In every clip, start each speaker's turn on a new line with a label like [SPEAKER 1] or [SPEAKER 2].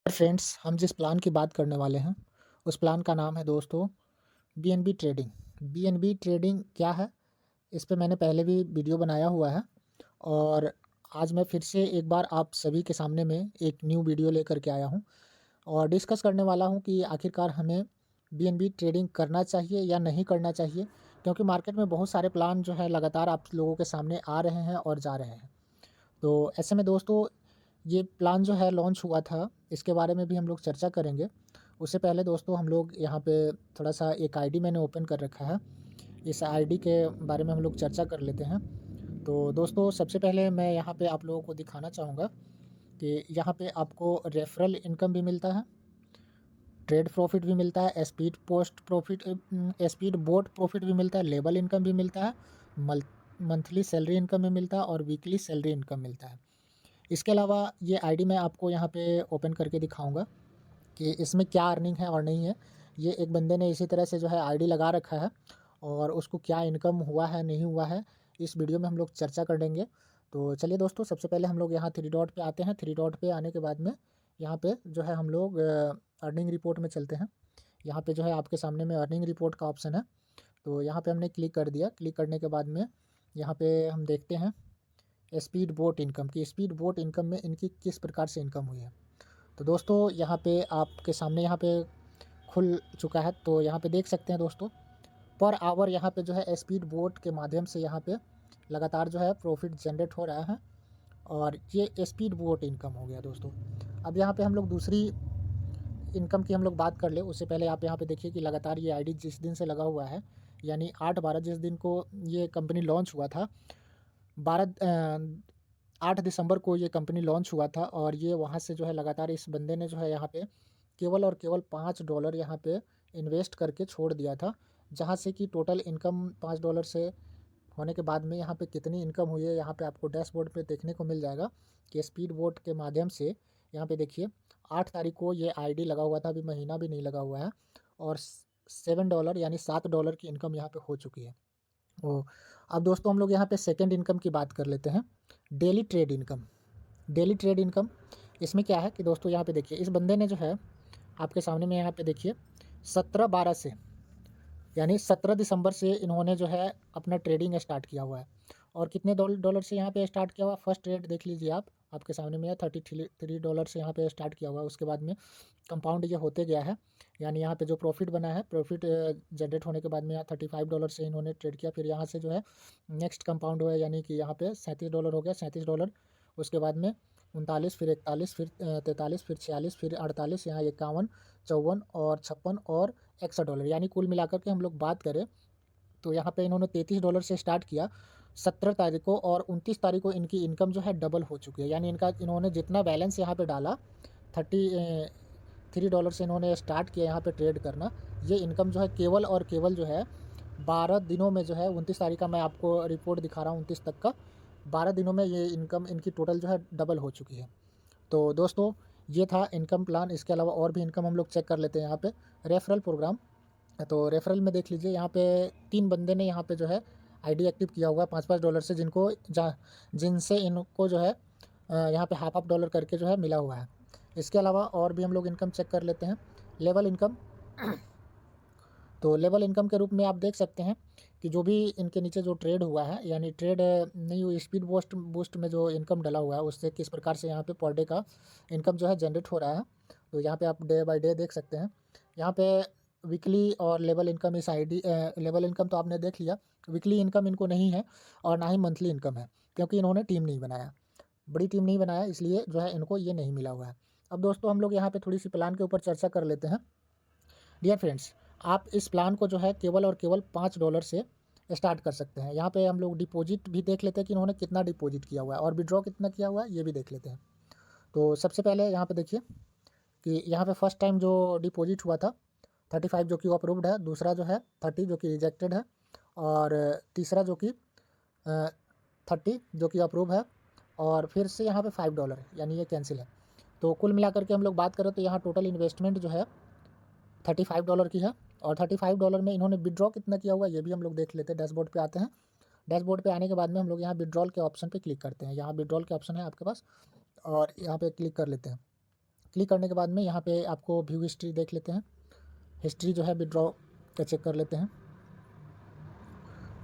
[SPEAKER 1] Friends, हम जिस plan की बात करने वाले हैं, उस प्लान का नाम है दोस्तों बीएनबी ट्रेडिंग। बीएनबी ट्रेडिंग क्या है? इस पे मैंने पहले भी वीडियो बनाया हुआ है और आज मैं फिर से एक बार आप सभी के सामने में एक न्यू वीडियो लेकर के आया हूँ और डिस्कस करने वाला हूँ कि आखिरकार हमें बीएनबी ट्रेडिंग करना चाहिए या नहीं करना चाहिए, क्योंकि मार्केट में बहुत सारे प्लान जो है लगातार आप लोगों के सामने आ रहे हैं और जा रहे हैं। तो ऐसे में दोस्तों, ये प्लान जो है लॉन्च हुआ था, इसके बारे में भी हम लोग चर्चा करेंगे। उससे पहले दोस्तों, हम लोग यहाँ पे थोड़ा-सा एक आईडी मैंने ओपन कर रखा है। इस आईडी के बारे में हम लोग चर्चा कर लेते हैं। तो दोस्तों, सबसे पहले मैं यहाँ पे आप लोगों को दिखाना चाहूँगा कि यहाँ पे आपको रेफ़रल इनकम भी मिलता है, ट्रेड प्रॉफ़िट भी मिलता है, स्पीड बोट प्रॉफ़िट भी मिलता है, लेवल इनकम भी मिलता है, मल मंथली सैलरी इनकम भी मिलता है और वीकली सैलरी इनकम मिलता है। इसके अलावा ये आईडी मैं आपको यहाँ पे ओपन करके दिखाऊँगा कि इसमें क्या अर्निंग है और नहीं है। ये एक बंदे ने इसी तरह से जो है आईडी लगा रखा है और उसको क्या इनकम हुआ है, नहीं हुआ है, इस वीडियो में हम लोग चर्चा करेंगे। तो चलिए दोस्तों, सबसे पहले हम लोग यहाँ थ्री डॉट पे आते हैं। थ्री डॉट पे आने के बाद में यहाँ पे जो है हम लोग अर्निंग रिपोर्ट में चलते हैं। यहाँ पे जो है आपके सामने में अर्निंग रिपोर्ट का ऑप्शन है। तो यहाँ पे हमने क्लिक कर दिया। क्लिक करने के बाद में यहाँ पे हम देखते हैं स्पीड बोट इनकम की। स्पीड बोट इनकम में इनकी किस प्रकार से इनकम हुई है। तो दोस्तों, यहाँ पे आपके सामने यहाँ पे खुल चुका है। तो यहाँ पे देख सकते हैं दोस्तों, पर आवर यहाँ पे जो है स्पीड बोट के माध्यम से यहाँ पे लगातार जो है प्रॉफिट जनरेट हो रहा है और ये स्पीड बोट इनकम हो गया दोस्तों। अब यहाँ पे हम लोग दूसरी इनकम की हम लोग बात कर ले, उससे पहले आप यहाँ पे देखिए कि लगातार ये आईडी जिस दिन से लगा हुआ है, यानी 8/12 जिस दिन को ये कंपनी लॉन्च हुआ था, 8 दिसंबर को ये कंपनी लॉन्च हुआ था और ये वहाँ से जो है लगातार इस बंदे ने जो है यहाँ पे केवल और केवल $5 यहाँ पे इन्वेस्ट करके छोड़ दिया था। जहाँ से कि टोटल इनकम $5 से होने के बाद में यहाँ पे कितनी इनकम हुई है, यहाँ पे आपको डैशबोर्ड पे देखने को मिल जाएगा कि स्पीड बोट के माध्यम से यहाँ पे देखिए 8 तारीख को ये आईडी लगा हुआ था, अभी महीना भी नहीं लगा हुआ है और $7 यानी $7 की इनकम यहाँ पे हो चुकी है। ओह! अब दोस्तों, हम लोग यहाँ पे सेकंड इनकम की बात कर लेते हैं, daily trade income. Daily trade income, इसमें क्या है कि दोस्तों यहाँ पे देखिए, इस बंदे ने जो है आपके सामने में यहाँ पे देखिए 17/12 से, यानी 17 दिसंबर से इन्होंने जो है अपना ट्रेडिंग स्टार्ट किया हुआ है और कितने डॉलर से यहाँ पे स्टार्ट किया हुआ है। फर्स्ट ट्रेड देख लीजिए आप, आपके सामने में है $33 से यहाँ पे स्टार्ट किया हुआ है। उसके बाद में कंपाउंड ये होते गया है, यानी यहाँ पे जो प्रॉफिट बना है, प्रॉफिट जनरेट होने के बाद में यहाँ $35 से इन्होंने ट्रेड किया। फिर यहाँ से जो है नेक्स्ट कंपाउंड हुआ, यानी कि यहाँ पे $37 हो गया, $37। उसके बाद में 39, फिर 41, फिर 43, फिर 46, फिर 48, यहाँ 51, 54 और 56 और $61, यानी कुल मिलाकर के हम लोग बात करें तो यहाँ पे इन्होंने $33 से स्टार्ट किया 17 तारीख को और 29 तारीख को इनकी इनकम जो है डबल हो चुकी है। यानी इन्होंने जितना बैलेंस यहाँ पे डाला, 33 डॉलर से इन्होंने स्टार्ट किया यहाँ पे ट्रेड करना, ये इनकम जो है केवल और केवल जो है 12 दिनों में जो है, 29 तारीख का मैं आपको रिपोर्ट दिखा रहा हूँ, 29 तक का, 12 दिनों में ये इनकम इनकी टोटल जो है डबल हो चुकी है। तो दोस्तों, ये था इनकम प्लान। इसके अलावा और भी इनकम हम लोग चेक कर लेते हैं यहाँ पे। रेफरल प्रोग्राम, तो रेफरल में देख लीजिए, यहाँ पे 3 बंदे ने यहाँ पे जो है आईडी एक्टिव किया हुआ है $5-5 से, जिनसे इनको जो है यहाँ पे हाफ डॉलर करके जो है मिला हुआ है। इसके अलावा और भी हम लोग इनकम चेक कर लेते हैं। लेवल इनकम, तो लेवल इनकम के रूप में आप देख सकते हैं कि जो भी इनके नीचे जो ट्रेड हुआ है, यानी ट्रेड नहीं हुई, स्पीड बूस्ट बूस्ट में जो इनकम डला हुआ है, उससे किस प्रकार से यहाँ पे पर डे का इनकम जो है जनरेट हो रहा है। तो यहाँ पे आप डे बाय डे देख सकते हैं। यहाँ पे वीकली और लेवल इनकम, इस आईडी लेवल इनकम तो आपने देख लिया। वीकली इनकम इनको नहीं है और ना ही मंथली इनकम है, क्योंकि इन्होंने टीम नहीं बनाया, बड़ी टीम नहीं बनाया, इसलिए जो है इनको ये नहीं मिला हुआ है। अब दोस्तों, हम लोग यहाँ पे थोड़ी सी प्लान के ऊपर चर्चा कर लेते हैं। डियर फ्रेंड्स, आप इस प्लान को जो है केवल और केवल $5 से स्टार्ट कर सकते हैं। यहाँ पे हम लोग डिपॉजिट भी देख लेते हैं कि इन्होंने कितना डिपॉजिट किया हुआ है और विड्रॉ कितना किया हुआ है, ये भी देख लेते हैं। तो सबसे पहले यहाँ पे देखिए कि यहाँ पे फर्स्ट टाइम जो डिपॉजिट हुआ था 35 जो कि अप्रूव्ड है, दूसरा जो है 30 जो कि रिजेक्टेड है और तीसरा जो कि 30 जो कि अप्रूव है और फिर से यहाँ पे $5 है, यानी ये कैंसिल है। तो कुल मिलाकर के हम लोग बात करें तो यहाँ टोटल इन्वेस्टमेंट जो है $35 की है और $35 में इन्होंने विड्रॉ कितना किया हुआ है, ये भी हम लोग देख लेते हैं। डैशबोर्ड पे आते हैं। डैशबोर्ड पे आने के बाद में हम लोग यहाँ विड्रॉल के ऑप्शन पे क्लिक करते हैं। यहाँ विड्रॉल के ऑप्शन है आपके पास और यहाँ पे क्लिक कर लेते हैं। क्लिक करने के बाद में यहाँ पे आपको व्यू हिस्ट्री देख लेते हैं। हिस्ट्री जो है विड्रॉ का चेक कर लेते हैं।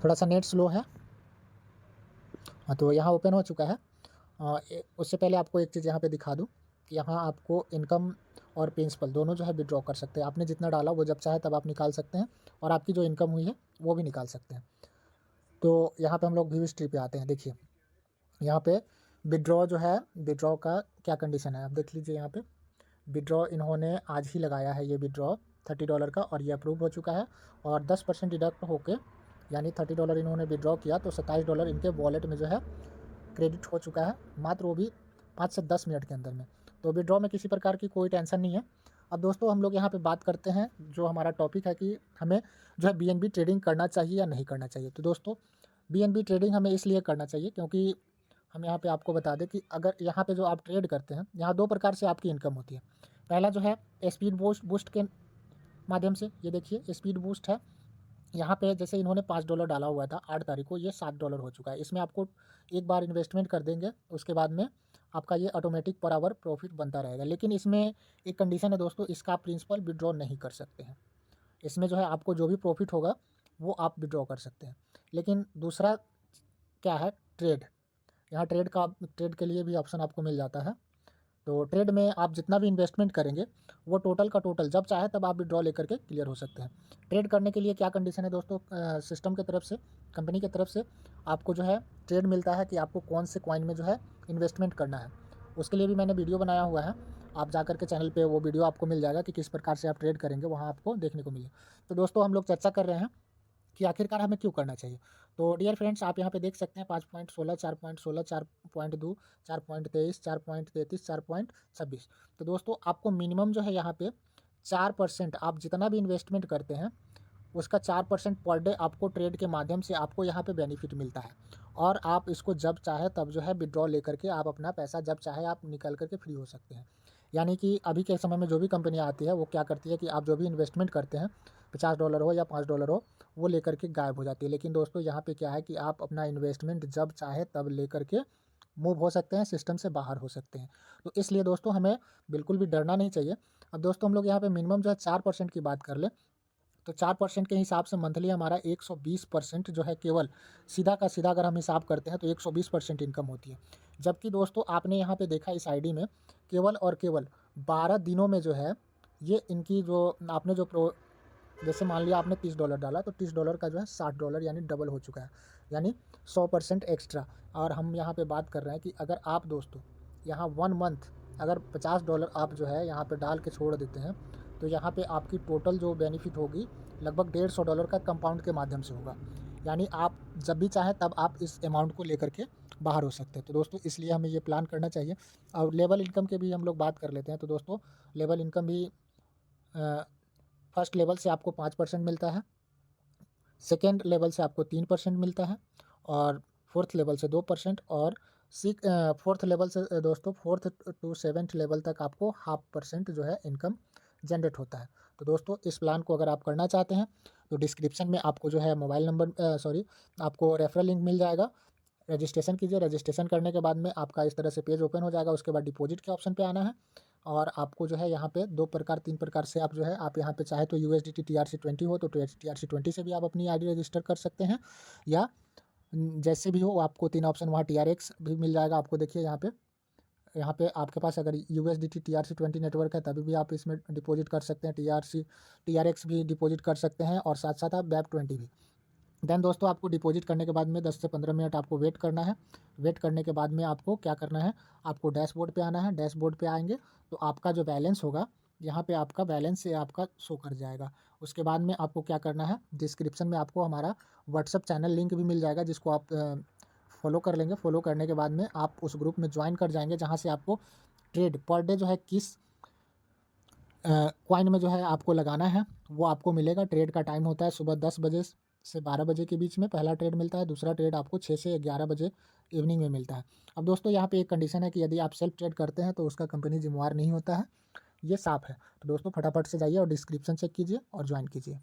[SPEAKER 1] थोड़ा सा नेट स्लो है। हाँ, तो यहाँ ओपन हो चुका है। उससे पहले आपको एक चीज़ यहाँ पे दिखा दूँ कि यहाँ आपको इनकम और प्रिंसिपल दोनों जो है विड्रॉ कर सकते हैं। आपने जितना डाला वो जब चाहे तब आप निकाल सकते हैं, और आपकी जो इनकम हुई है वो भी निकाल सकते हैं। तो यहाँ पे हम लोग व्यू हिस्ट्री पे आते हैं। देखिए यहाँ पे विड्रॉ जो है, विड्रॉ का क्या कंडीशन है आप देख लीजिए। यहाँ पे विड्रॉ इन्होंने आज ही लगाया है, ये विड्रॉ $30 का, और ये अप्रूव हो चुका है। और 10% डिडक्ट होके, यानी $30 इन्होंने विड्रॉ किया तो $27 इनके वॉलेट में जो है क्रेडिट हो चुका है, मात्र वो भी 5 से 10 मिनट के अंदर में। तो विड्रॉ में किसी प्रकार की कोई टेंशन नहीं है। अब दोस्तों हम लोग यहाँ पे बात करते हैं, जो हमारा टॉपिक है कि हमें जो है BNB ट्रेडिंग करना चाहिए या नहीं करना चाहिए। तो दोस्तों BNB ट्रेडिंग हमें इसलिए करना चाहिए क्योंकि हम यहाँ पे आपको बता दें कि अगर यहाँ पे जो आप ट्रेड करते हैं, यहाँ 2 प्रकार से आपकी इनकम होती है। पहला जो है स्पीड बूस्ट के माध्यम से, ये देखिए स्पीड बूस्ट है। यहाँ पे जैसे इन्होंने $5 डाला हुआ था 8 तारीख को, ये $7 हो चुका है। इसमें आपको एक बार इन्वेस्टमेंट कर देंगे, उसके बाद में आपका ये ऑटोमेटिक पर आवर प्रॉफिट बनता रहेगा। लेकिन इसमें एक कंडीशन है दोस्तों, इसका आप प्रिंसिपल विड्रॉ नहीं कर सकते हैं। इसमें जो है आपको जो भी प्रॉफिट होगा वो आप विड्रॉ कर सकते हैं। लेकिन दूसरा क्या है, ट्रेड। यहाँ ट्रेड के लिए भी ऑप्शन आपको मिल जाता है। तो ट्रेड में आप जितना भी इन्वेस्टमेंट करेंगे वो टोटल का टोटल जब चाहे तब आप विड्रॉ लेकर के क्लियर हो सकते हैं। ट्रेड करने के लिए क्या कंडीशन है दोस्तों, सिस्टम की तरफ से, कंपनी की तरफ से आपको जो है ट्रेड मिलता है कि आपको कौन से कॉइन में जो है इन्वेस्टमेंट करना है। उसके लिए भी मैंने वीडियो बनाया हुआ है, आप जाकर के चैनल पे वो वीडियो आपको मिल जाएगा कि किस प्रकार से आप ट्रेड करेंगे, वहाँ आपको देखने को मिले। तो दोस्तों हम लोग चर्चा कर रहे हैं कि आखिरकार हमें क्यों करना चाहिए। तो डियर फ्रेंड्स, आप यहाँ पे देख सकते हैं 5.16, 4.16, 4.2, 4.23, 4.33, 4.26। तो दोस्तों आपको मिनिमम जो है यहाँ पे 4%, आप जितना भी इन्वेस्टमेंट करते हैं उसका 4% पर डे आपको ट्रेड के माध्यम से आपको यहाँ पे बेनिफिट मिलता है। और आप इसको जब चाहे तब जो है विड्रॉ लेकर के आप अपना पैसा जब चाहे आप निकल करके फ्री हो सकते हैं। यानी कि अभी के समय में जो भी कंपनियाँ आती है वो क्या करती है कि आप जो भी इन्वेस्टमेंट करते हैं, $50 हो या $5 हो, वो लेकर के गायब हो जाती है। लेकिन दोस्तों यहाँ पे क्या है कि आप अपना इन्वेस्टमेंट जब चाहे तब लेकर के मूव हो सकते हैं, सिस्टम से बाहर हो सकते हैं। तो इसलिए दोस्तों हमें बिल्कुल भी डरना नहीं चाहिए। अब दोस्तों हम लोग यहाँ पे मिनिमम जो है 4% की बात कर ले, तो 4% के हिसाब से मंथली हमारा 120% जो है, केवल सीधा का सीधा अगर हम हिसाब करते हैं तो 120% इनकम होती है। जबकि दोस्तों आपने यहाँ पे देखा इस आईडी में केवल और केवल 12 दिनों में जो है ये इनकी जो आपने जो जैसे मान लिया आपने $30 डाला तो $30 का जो है $60 यानी डबल हो चुका है, यानी 100% एक्स्ट्रा। और हम यहाँ पे बात कर रहे हैं कि अगर आप दोस्तों यहाँ 1 मंथ अगर $50 आप जो है यहाँ पे डाल के छोड़ देते हैं तो यहाँ पे आपकी टोटल जो बेनिफिट होगी लगभग $150 का कंपाउंड के माध्यम से होगा। यानी आप जब भी चाहें तब आप इस अमाउंट को लेकर के बाहर हो सकते हैं। तो दोस्तों इसलिए हमें ये प्लान करना चाहिए। और लेवल इनकम के भी हम लोग बात कर लेते हैं। तो दोस्तों लेवल इनकम भी फर्स्ट लेवल से आपको 5% मिलता है, सेकेंड लेवल से आपको 3% मिलता है, और फोर्थ लेवल से 2%, और फोर्थ लेवल से दोस्तों 4th to 7th लेवल तक आपको 0.5% जो है इनकम जनरेट होता है। तो दोस्तों इस प्लान को अगर आप करना चाहते हैं तो डिस्क्रिप्शन में आपको जो है मोबाइल नंबर आपको रेफरल लिंक मिल जाएगा। रजिस्ट्रेशन कीजिए, रजिस्ट्रेशन करने के बाद में आपका इस तरह से पेज ओपन हो जाएगा। उसके बाद डिपॉजिट के ऑप्शन पे आना है, और आपको जो है यहाँ पे 3 प्रकार से आप जो है आप यहाँ पे चाहे तो USDT TRC20 हो तो TRC20 से भी आप अपनी ID रजिस्टर कर सकते हैं, या जैसे भी हो आपको 3 ऑप्शन वहाँ TRX भी मिल जाएगा आपको। देखिए यहाँ पे आपके पास अगर USDT TRC20 नेटवर्क है तभी भी आप इसमें डिपॉजिट कर सकते हैं, TRX भी डिपॉजिट कर सकते हैं, और साथ साथ आप BEP20 भी। देन दोस्तों आपको डिपॉजिट करने के बाद में 10 से 15 मिनट आपको वेट करना है। वेट करने के बाद में आपको क्या करना है, आपको डैशबोर्ड पे आना है। डैशबोर्ड पे आएंगे तो आपका जो बैलेंस होगा यहाँ पे आपका बैलेंस से आपका शो कर जाएगा। उसके बाद में आपको क्या करना है, डिस्क्रिप्शन में आपको हमारा व्हाट्सअप चैनल लिंक भी मिल जाएगा, जिसको आप फॉलो कर लेंगे। फॉलो करने के बाद में आप उस ग्रुप में ज्वाइन कर जाएंगे, जहाँ से आपको ट्रेड पर डे जो है किस कॉइन में जो है आपको लगाना है वो आपको मिलेगा। ट्रेड का टाइम होता है सुबह 10 बजे से 12 बजे के बीच में पहला ट्रेड मिलता है, दूसरा ट्रेड आपको 6 से 11 बजे इवनिंग में मिलता है। अब दोस्तों यहाँ पे एक कंडीशन है कि यदि आप सेल्फ ट्रेड करते हैं तो उसका कंपनी जिम्मेवार नहीं होता है, ये साफ है। तो दोस्तों फटाफट से जाइए और डिस्क्रिप्शन चेक कीजिए और ज्वाइन कीजिए।